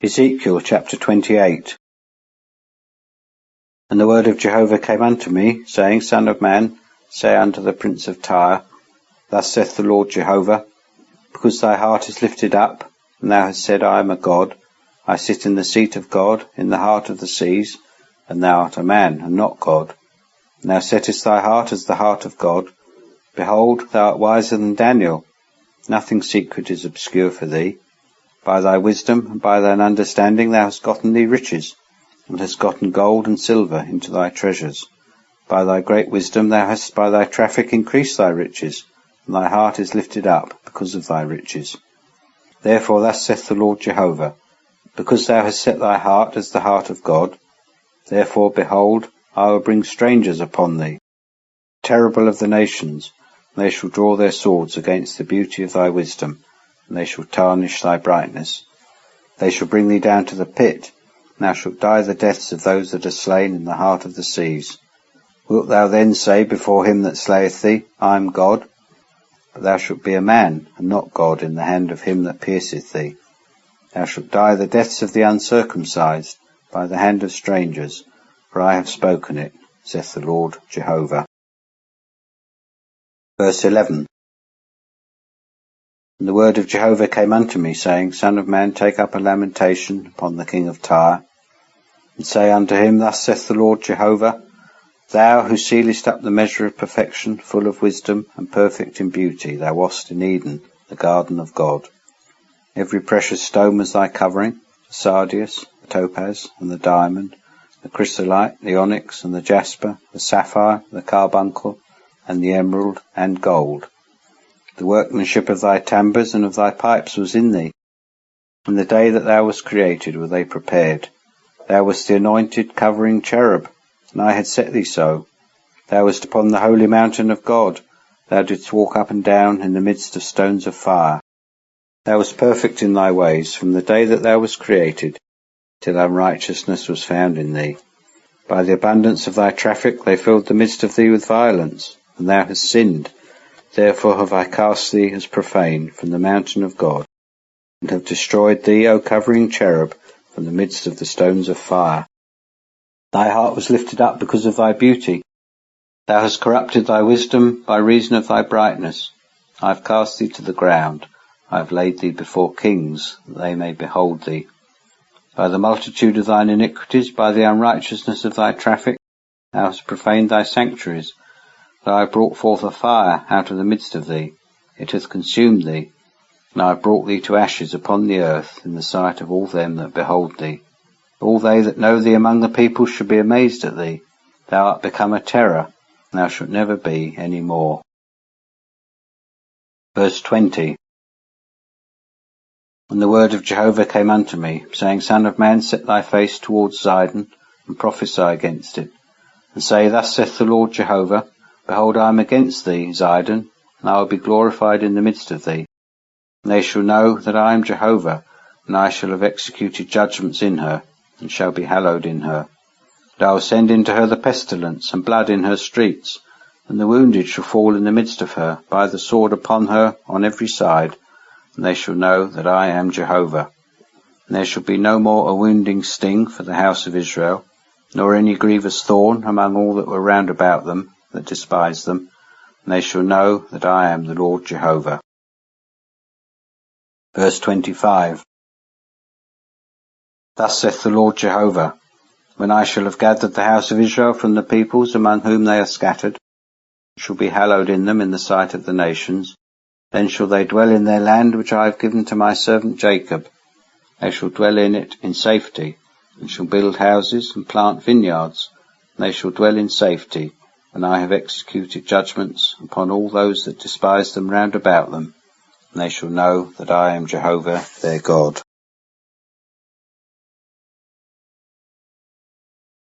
Ezekiel chapter 28. And the word of Jehovah came unto me, saying, Son of man, say unto the prince of Tyre, Thus saith the Lord Jehovah, because thy heart is lifted up, and thou hast said, I am a god, I sit in the seat of God, in the heart of the seas, and thou art a man, and not God. And thou settest thy heart as the heart of God. Behold, thou art wiser than Daniel. Nothing secret is obscure for thee. By thy wisdom and by thine understanding thou hast gotten thee riches, and hast gotten gold and silver into thy treasures. By thy great wisdom thou hast by thy traffic increased thy riches, and thy heart is lifted up because of thy riches. Therefore thus saith the Lord Jehovah, because thou hast set thy heart as the heart of God, therefore, behold, I will bring strangers upon thee, terrible of the nations, and they shall draw their swords against the beauty of thy wisdom, and they shall tarnish thy brightness. They shall bring thee down to the pit, and thou shalt die the deaths of those that are slain in the heart of the seas. Wilt thou then say before him that slayeth thee, I am God? But thou shalt be a man, and not God, in the hand of him that pierceth thee. Thou shalt die the deaths of the uncircumcised, by the hand of strangers, for I have spoken it, saith the Lord Jehovah. Verse 11. And the word of Jehovah came unto me, saying, Son of man, take up a lamentation upon the king of Tyre, and say unto him, Thus saith the Lord Jehovah, Thou who sealest up the measure of perfection, full of wisdom, and perfect in beauty, thou wast in Eden, the garden of God. Every precious stone was thy covering, the sardius, the topaz, and the diamond, the chrysolite, the onyx, and the jasper, the sapphire, the carbuncle, and the emerald, and gold. The workmanship of thy tambers and of thy pipes was in thee. In the day that thou wast created were they prepared. Thou wast the anointed covering cherub, and I had set thee so. Thou wast upon the holy mountain of God. Thou didst walk up and down in the midst of stones of fire. Thou wast perfect in thy ways from the day that thou wast created, till unrighteousness was found in thee. By the abundance of thy traffic they filled the midst of thee with violence, and thou hast sinned. Therefore have I cast thee as profane from the mountain of God, and have destroyed thee, O covering cherub, from the midst of the stones of fire. Thy heart was lifted up because of thy beauty. Thou hast corrupted thy wisdom by reason of thy brightness. I have cast thee to the ground. I have laid thee before kings, that they may behold thee. By the multitude of thine iniquities, by the unrighteousness of thy traffic, thou hast profaned thy sanctuaries. But I have brought forth a fire out of the midst of thee. It hath consumed thee, and I have brought thee to ashes upon the earth in the sight of all them that behold thee. All they that know thee among the people shall be amazed at thee. Thou art become a terror, and thou shalt never be any more. Verse 20. And the word of Jehovah came unto me, saying, Son of man, set thy face towards Zidon, and prophesy against it, and say, Thus saith the Lord Jehovah, Behold, I am against thee, Zidon, and I will be glorified in the midst of thee. And they shall know that I am Jehovah, and I shall have executed judgments in her, and shall be hallowed in her. And I will send into her the pestilence, and blood in her streets, and the wounded shall fall in the midst of her, by the sword upon her on every side, and they shall know that I am Jehovah. And there shall be no more a wounding sting for the house of Israel, nor any grievous thorn among all that were round about them, that despise them, and they shall know that I am the Lord Jehovah. Verse 25. Thus saith the Lord Jehovah, When I shall have gathered the house of Israel from the peoples among whom they are scattered, shall be hallowed in them in the sight of the nations, then shall they dwell in their land which I have given to my servant Jacob. They shall dwell in it in safety, and shall build houses and plant vineyards, and they shall dwell in safety, and I have executed judgments upon all those that despise them round about them, and they shall know that I am Jehovah their God.